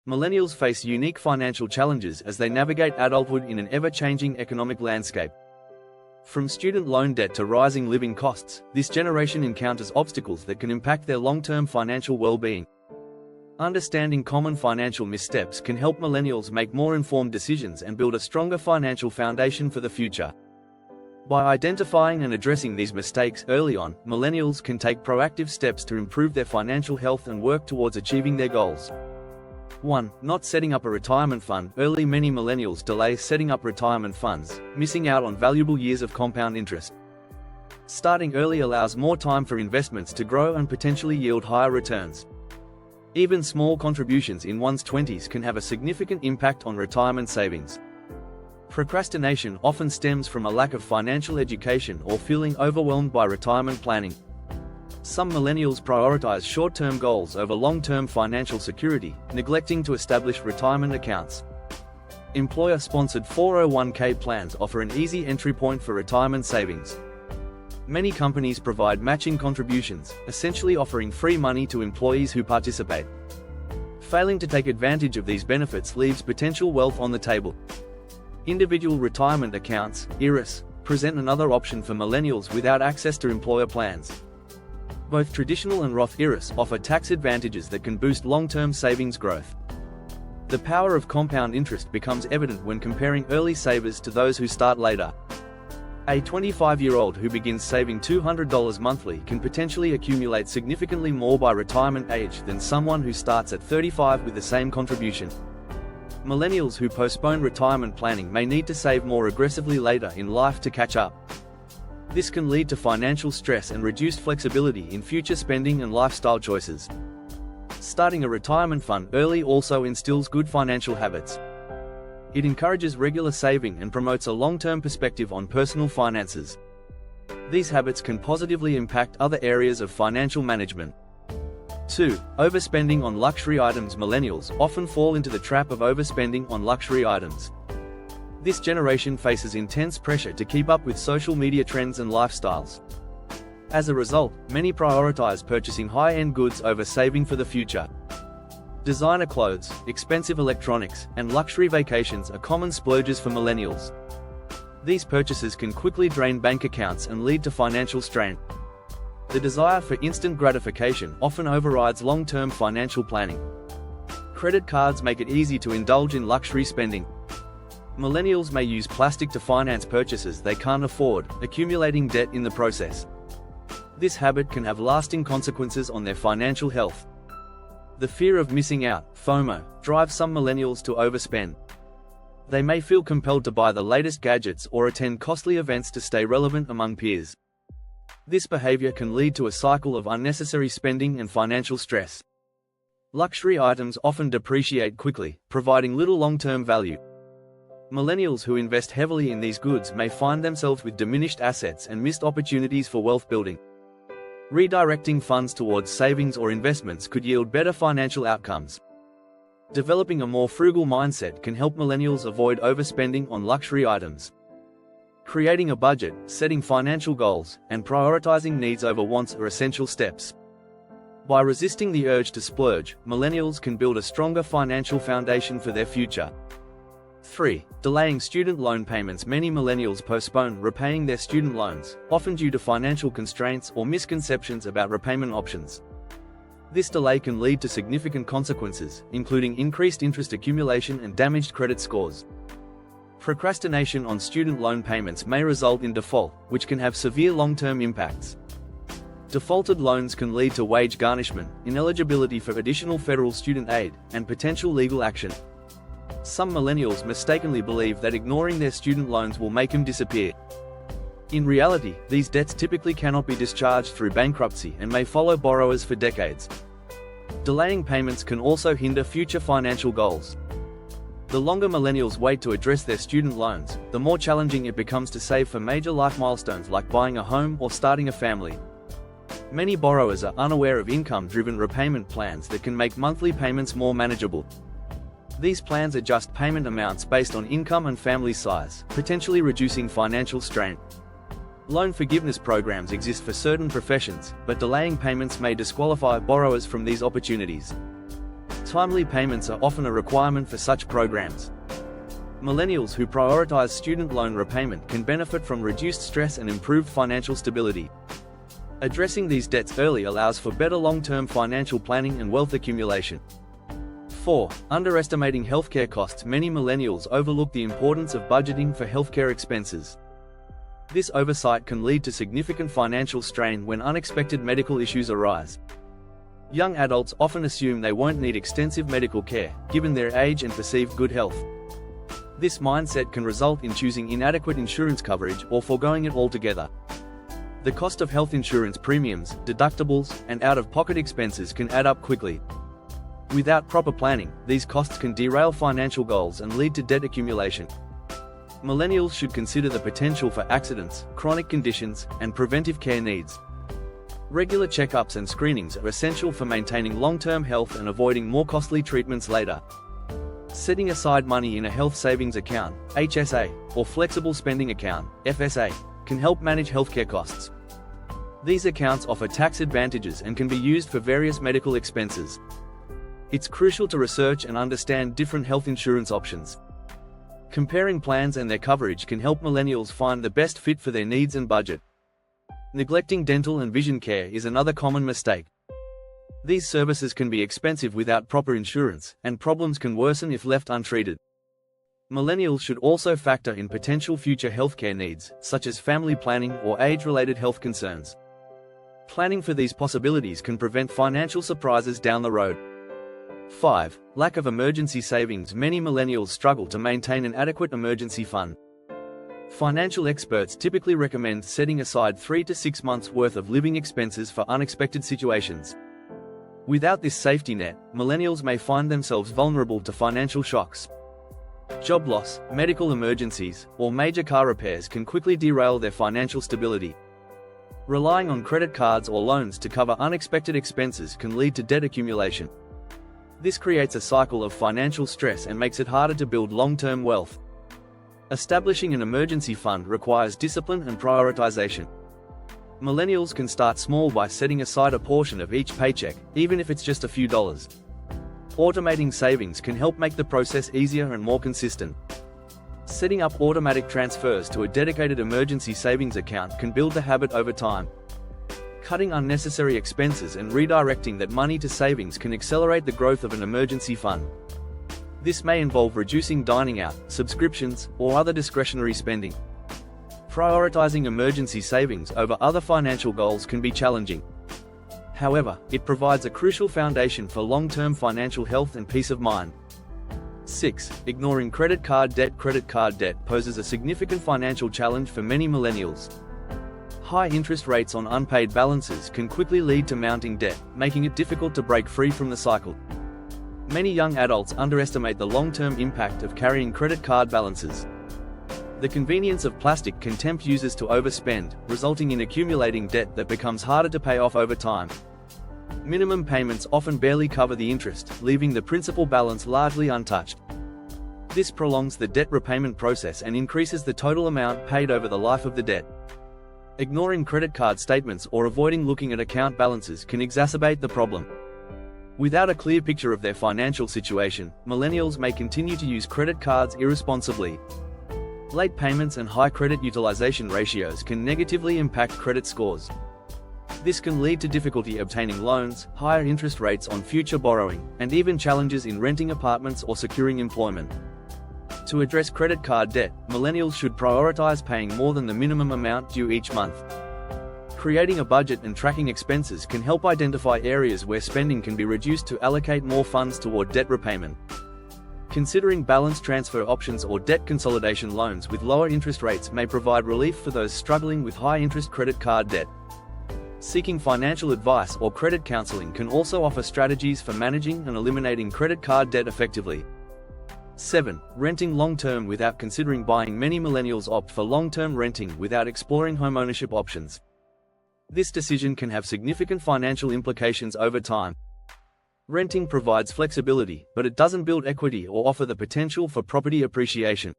Millennials face unique financial challenges as they navigate adulthood in an ever-changing economic landscape. From student loan debt to rising living costs, this generation encounters obstacles that can impact their long-term financial well-being. Understanding common financial missteps can help millennials make more informed decisions and build a stronger financial foundation for the future. By identifying and addressing these mistakes early on, millennials can take proactive steps to improve their financial health and work towards achieving their goals. 1. Not setting up a retirement fund early. Many millennials delay setting up retirement funds, missing out on valuable years of compound interest. Starting early allows more time for investments to grow and potentially yield higher returns. Even small contributions in one's 20s can have a significant impact on retirement savings. Procrastination often stems from a lack of financial education or feeling overwhelmed by retirement planning. Some millennials prioritize short-term goals over long-term financial security, neglecting to establish retirement accounts. Employer-sponsored 401k plans offer an easy entry point for retirement savings. Many companies provide matching contributions, essentially offering free money to employees who participate. Failing to take advantage of these benefits leaves potential wealth on the table. Individual retirement accounts, IRAs, present another option for millennials without access to employer plans. Both traditional and Roth IRAs offer tax advantages that can boost long-term savings growth. The power of compound interest becomes evident when comparing early savers to those who start later. A 25-year-old who begins saving $200 monthly can potentially accumulate significantly more by retirement age than someone who starts at 35 with the same contribution. Millennials who postpone retirement planning may need to save more aggressively later in life to catch up. This can lead to financial stress and reduced flexibility in future spending and lifestyle choices. Starting a retirement fund early also instills good financial habits. It encourages regular saving and promotes a long-term perspective on personal finances. These habits can positively impact other areas of financial management. 2. Overspending on luxury items. Millennials often fall into the trap of overspending on luxury items. This generation faces intense pressure to keep up with social media trends and lifestyles. As a result, many prioritize purchasing high-end goods over saving for the future. Designer clothes, expensive electronics, and luxury vacations are common splurges for millennials. These purchases can quickly drain bank accounts and lead to financial strain. The desire for instant gratification often overrides long-term financial planning. Credit cards make it easy to indulge in luxury spending. Millennials may use plastic to finance purchases they can't afford, accumulating debt in the process. This habit can have lasting consequences on their financial health. The fear of missing out, FOMO, drives some millennials to overspend. They may feel compelled to buy the latest gadgets or attend costly events to stay relevant among peers. This behavior can lead to a cycle of unnecessary spending and financial stress. Luxury items often depreciate quickly, providing little long-term value. Millennials who invest heavily in these goods may find themselves with diminished assets and missed opportunities for wealth building. Redirecting funds towards savings or investments could yield better financial outcomes. Developing a more frugal mindset can help millennials avoid overspending on luxury items. Creating a budget, setting financial goals, and prioritizing needs over wants are essential steps. By resisting the urge to splurge, millennials can build a stronger financial foundation for their future. 3. Delaying student loan payments. Many millennials postpone repaying their student loans, often due to financial constraints or misconceptions about repayment options. This delay can lead to significant consequences, including increased interest accumulation and damaged credit scores. Procrastination on student loan payments may result in default, which can have severe long-term impacts. Defaulted loans can lead to wage garnishment, ineligibility for additional federal student aid, and potential legal action. Some millennials mistakenly believe that ignoring their student loans will make them disappear. In reality, these debts typically cannot be discharged through bankruptcy and may follow borrowers for decades. Delaying payments can also hinder future financial goals. The longer millennials wait to address their student loans, the more challenging it becomes to save for major life milestones like buying a home or starting a family. Many borrowers are unaware of income-driven repayment plans that can make monthly payments more manageable. These plans adjust payment amounts based on income and family size, potentially reducing financial strain. Loan forgiveness programs exist for certain professions, but delaying payments may disqualify borrowers from these opportunities. Timely payments are often a requirement for such programs. Millennials who prioritize student loan repayment can benefit from reduced stress and improved financial stability. Addressing these debts early allows for better long-term financial planning and wealth accumulation. 4. Underestimating healthcare costs. Many millennials overlook the importance of budgeting for healthcare expenses. This oversight can lead to significant financial strain when unexpected medical issues arise. Young adults often assume they won't need extensive medical care, given their age and perceived good health. This mindset can result in choosing inadequate insurance coverage or foregoing it altogether. The cost of health insurance premiums, deductibles, and out-of-pocket expenses can add up quickly. Without proper planning, these costs can derail financial goals and lead to debt accumulation. Millennials should consider the potential for accidents, chronic conditions, and preventive care needs. Regular checkups and screenings are essential for maintaining long-term health and avoiding more costly treatments later. Setting aside money in a health savings account, HSA, or flexible spending account, FSA, can help manage healthcare costs. These accounts offer tax advantages and can be used for various medical expenses. It's crucial to research and understand different health insurance options. Comparing plans and their coverage can help millennials find the best fit for their needs and budget. Neglecting dental and vision care is another common mistake. These services can be expensive without proper insurance, and problems can worsen if left untreated. Millennials should also factor in potential future healthcare needs, such as family planning or age-related health concerns. Planning for these possibilities can prevent financial surprises down the road. 5. Lack of emergency savings. Many millennials struggle to maintain an adequate emergency fund. Financial experts typically recommend setting aside 3 to 6 months' worth of living expenses for unexpected situations. Without this safety net, millennials may find themselves vulnerable to financial shocks. Job loss, medical emergencies, or major car repairs can quickly derail their financial stability. Relying on credit cards or loans to cover unexpected expenses can lead to debt accumulation. This creates a cycle of financial stress and makes it harder to build long-term wealth. Establishing an emergency fund requires discipline and prioritization. Millennials can start small by setting aside a portion of each paycheck, even if it's just a few dollars. Automating savings can help make the process easier and more consistent. Setting up automatic transfers to a dedicated emergency savings account can build the habit over time. Cutting unnecessary expenses and redirecting that money to savings can accelerate the growth of an emergency fund. This may involve reducing dining out, subscriptions, or other discretionary spending. Prioritizing emergency savings over other financial goals can be challenging. However, it provides a crucial foundation for long-term financial health and peace of mind. 6. Ignoring credit card debt. Credit card debt poses a significant financial challenge for many millennials. High interest rates on unpaid balances can quickly lead to mounting debt, making it difficult to break free from the cycle. Many young adults underestimate the long-term impact of carrying credit card balances. The convenience of plastic can tempt users to overspend, resulting in accumulating debt that becomes harder to pay off over time. Minimum payments often barely cover the interest, leaving the principal balance largely untouched. This prolongs the debt repayment process and increases the total amount paid over the life of the debt. Ignoring credit card statements or avoiding looking at account balances can exacerbate the problem. Without a clear picture of their financial situation, millennials may continue to use credit cards irresponsibly. Late payments and high credit utilization ratios can negatively impact credit scores. This can lead to difficulty obtaining loans, higher interest rates on future borrowing, and even challenges in renting apartments or securing employment. To address credit card debt, millennials should prioritize paying more than the minimum amount due each month. Creating a budget and tracking expenses can help identify areas where spending can be reduced to allocate more funds toward debt repayment. Considering balance transfer options or debt consolidation loans with lower interest rates may provide relief for those struggling with high-interest credit card debt. Seeking financial advice or credit counseling can also offer strategies for managing and eliminating credit card debt effectively. 7. Renting long-term without considering buying. Many millennials opt for long-term renting without exploring homeownership options. This decision can have significant financial implications over time. Renting provides flexibility, but it doesn't build equity or offer the potential for property appreciation.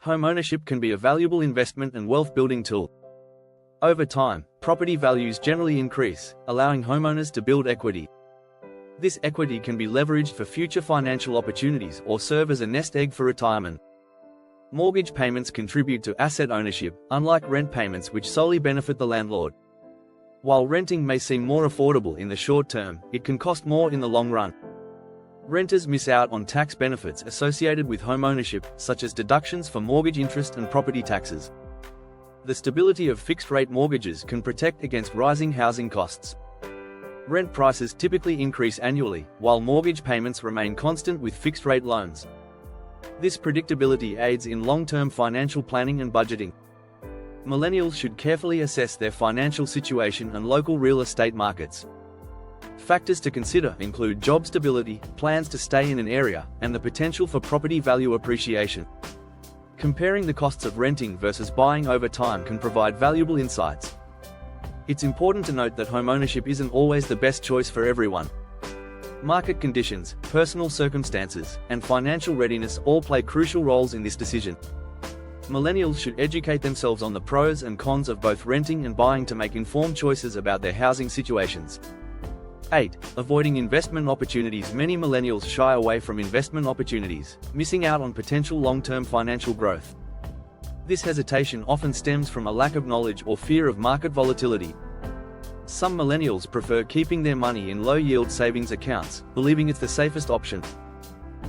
Homeownership can be a valuable investment and wealth-building tool. Over time, property values generally increase, allowing homeowners to build equity. This equity can be leveraged for future financial opportunities or serve as a nest egg for retirement. Mortgage payments contribute to asset ownership, unlike rent payments which solely benefit the landlord. While renting may seem more affordable in the short term, it can cost more in the long run. Renters miss out on tax benefits associated with homeownership, such as deductions for mortgage interest and property taxes. The stability of fixed-rate mortgages can protect against rising housing costs. Rent prices typically increase annually, while mortgage payments remain constant with fixed-rate loans. This predictability aids in long-term financial planning and budgeting. Millennials should carefully assess their financial situation and local real estate markets. Factors to consider include job stability, plans to stay in an area, and the potential for property value appreciation. Comparing the costs of renting versus buying over time can provide valuable insights. It's important to note that homeownership isn't always the best choice for everyone. Market conditions, personal circumstances, and financial readiness all play crucial roles in this decision. Millennials should educate themselves on the pros and cons of both renting and buying to make informed choices about their housing situations. 8. Avoiding investment opportunities. Many millennials shy away from investment opportunities, missing out on potential long-term financial growth. This hesitation often stems from a lack of knowledge or fear of market volatility. Some millennials prefer keeping their money in low-yield savings accounts, believing it's the safest option.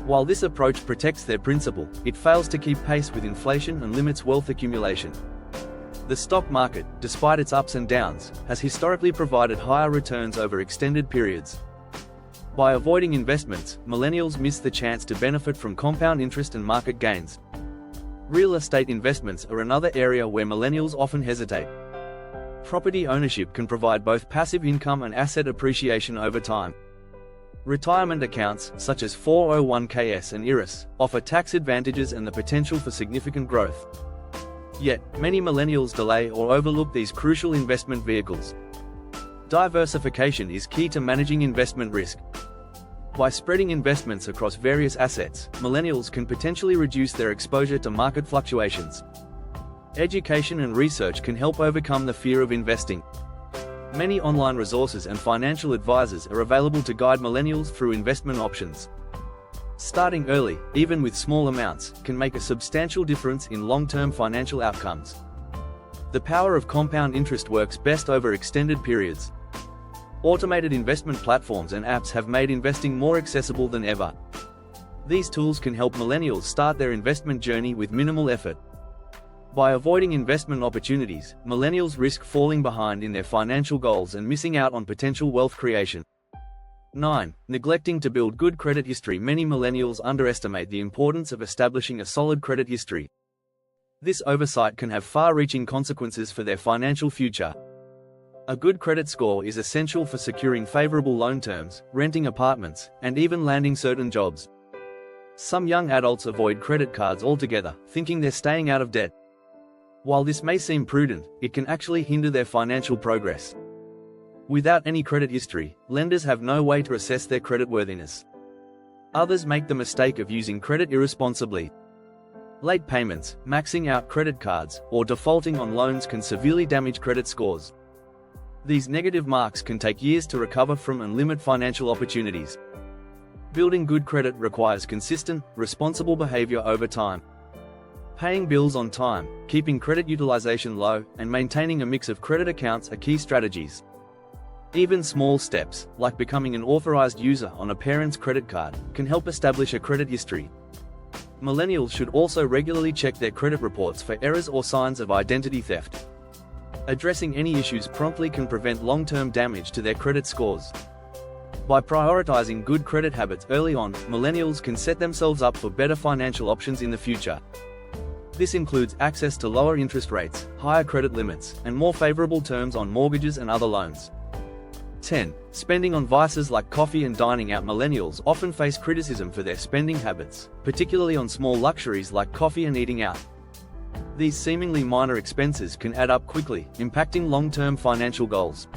While this approach protects their principal, it fails to keep pace with inflation and limits wealth accumulation. The stock market, despite its ups and downs, has historically provided higher returns over extended periods. By avoiding investments, millennials miss the chance to benefit from compound interest and market gains. Real estate investments are another area where millennials often hesitate. Property ownership can provide both passive income and asset appreciation over time. Retirement accounts, such as 401ks and IRAs, offer tax advantages and the potential for significant growth. Yet, many millennials delay or overlook these crucial investment vehicles. Diversification is key to managing investment risk. By spreading investments across various assets, millennials can potentially reduce their exposure to market fluctuations. Education and research can help overcome the fear of investing. Many online resources and financial advisors are available to guide millennials through investment options. Starting early, even with small amounts, can make a substantial difference in long-term financial outcomes. The power of compound interest works best over extended periods. Automated investment platforms and apps have made investing more accessible than ever. These tools can help millennials start their investment journey with minimal effort. By avoiding investment opportunities, millennials risk falling behind in their financial goals and missing out on potential wealth creation. 9. Neglecting to build good credit history. Many millennials underestimate the importance of establishing a solid credit history. This oversight can have far-reaching consequences for their financial future. A good credit score is essential for securing favorable loan terms, renting apartments, and even landing certain jobs. Some young adults avoid credit cards altogether, thinking they're staying out of debt. While this may seem prudent, it can actually hinder their financial progress. Without any credit history, lenders have no way to assess their creditworthiness. Others make the mistake of using credit irresponsibly. Late payments, maxing out credit cards, or defaulting on loans can severely damage credit scores. These negative marks can take years to recover from and limit financial opportunities. Building good credit requires consistent, responsible behavior over time. Paying bills on time, keeping credit utilization low, and maintaining a mix of credit accounts are key strategies. Even small steps, like becoming an authorized user on a parent's credit card, can help establish a credit history. Millennials should also regularly check their credit reports for errors or signs of identity theft. Addressing any issues promptly can prevent long-term damage to their credit scores. By prioritizing good credit habits early on, millennials can set themselves up for better financial options in the future. This includes access to lower interest rates, higher credit limits, and more favorable terms on mortgages and other loans. 10. Spending on vices like coffee and dining out. Millennials often face criticism for their spending habits, particularly on small luxuries like coffee and eating out. These seemingly minor expenses can add up quickly, impacting long-term financial goals.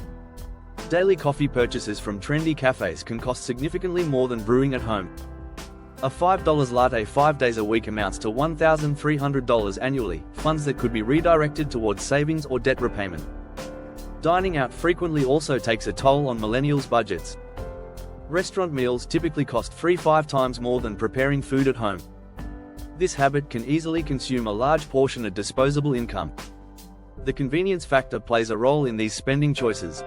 Daily coffee purchases from trendy cafes can cost significantly more than brewing at home. A $5 latte 5 days a week amounts to $1,300 annually, funds that could be redirected towards savings or debt repayment. Dining out frequently also takes a toll on millennials' budgets. Restaurant meals typically cost 3–5 times more than preparing food at home. This habit can easily consume a large portion of disposable income. The convenience factor plays a role in these spending choices.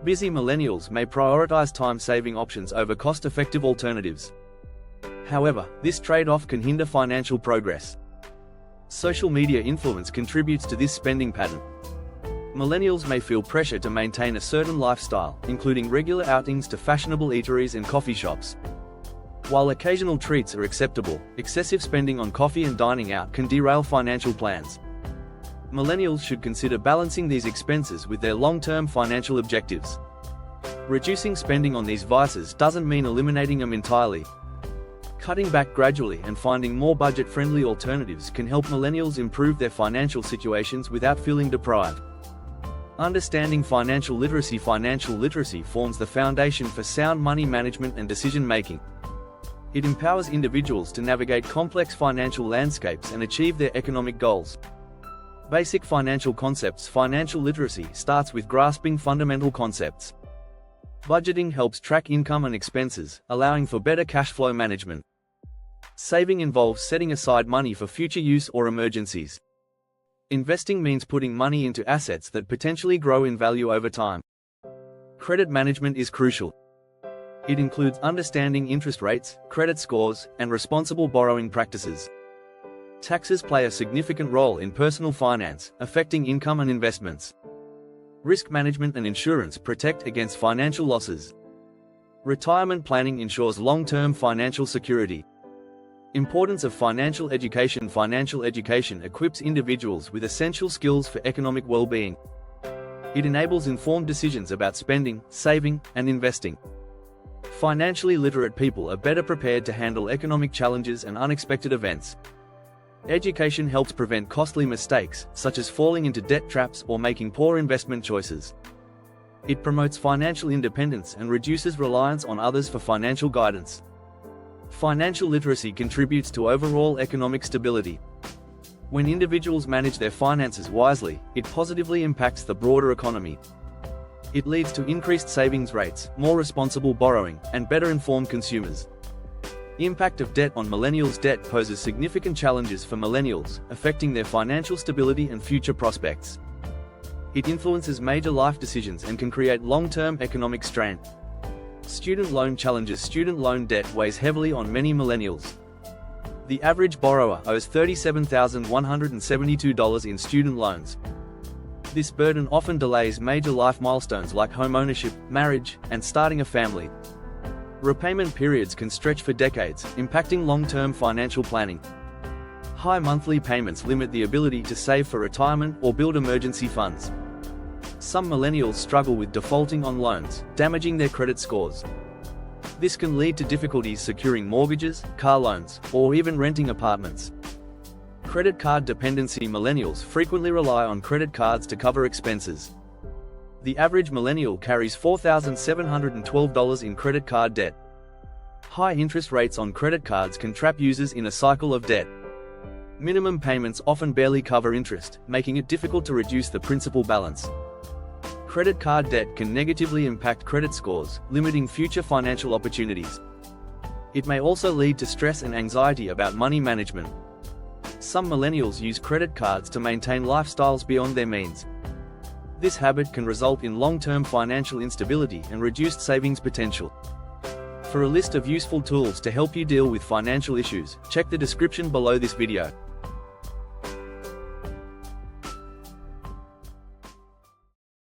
Busy millennials may prioritize time-saving options over cost-effective alternatives. However, this trade-off can hinder financial progress. Social media influence contributes to this spending pattern. Millennials may feel pressure to maintain a certain lifestyle, including regular outings to fashionable eateries and coffee shops. While occasional treats are acceptable, excessive spending on coffee and dining out can derail financial plans. Millennials should consider balancing these expenses with their long-term financial objectives. Reducing spending on these vices doesn't mean eliminating them entirely. Cutting back gradually and finding more budget-friendly alternatives can help millennials improve their financial situations without feeling deprived. Understanding financial literacy forms the foundation for sound money management and decision-making. It empowers individuals to navigate complex financial landscapes and achieve their economic goals. Basic financial concepts. Financial literacy starts with grasping fundamental concepts. Budgeting helps track income and expenses, allowing for better cash flow management. Saving involves setting aside money for future use or emergencies. Investing means putting money into assets that potentially grow in value over time. Credit management is crucial. It includes understanding interest rates, credit scores, and responsible borrowing practices. Taxes play a significant role in personal finance, affecting income and investments. Risk management and insurance protect against financial losses. Retirement planning ensures long-term financial security. Importance of financial education. Financial education equips individuals with essential skills for economic well-being. It enables informed decisions about spending, saving, and investing. Financially literate people are better prepared to handle economic challenges and unexpected events. Education helps prevent costly mistakes, such as falling into debt traps or making poor investment choices. It promotes financial independence and reduces reliance on others for financial guidance. Financial literacy contributes to overall economic stability. When individuals manage their finances wisely, it positively impacts the broader economy. It leads to increased savings rates, more responsible borrowing, and better informed consumers. The impact of debt on millennials. Debt poses significant challenges for millennials, affecting their financial stability and future prospects. It influences major life decisions and can create long-term economic strain. Student loan challenges. Student loan debt weighs heavily on many millennials. The average borrower owes $37,172 in student loans. This burden often delays major life milestones like homeownership, marriage, and starting a family. Repayment periods can stretch for decades, impacting long-term financial planning. High monthly payments limit the ability to save for retirement or build emergency funds. Some millennials struggle with defaulting on loans, damaging their credit scores. This can lead to difficulties securing mortgages, car loans, or even renting apartments. Credit card dependency. Millennials frequently rely on credit cards to cover expenses. The average millennial carries $4,712 in credit card debt. High interest rates on credit cards can trap users in a cycle of debt. Minimum payments often barely cover interest, making it difficult to reduce the principal balance. Credit card debt can negatively impact credit scores, limiting future financial opportunities. It may also lead to stress and anxiety about money management. Some millennials use credit cards to maintain lifestyles beyond their means. This habit can result in long-term financial instability and reduced savings potential. For a list of useful tools to help you deal with financial issues, check the description below this video.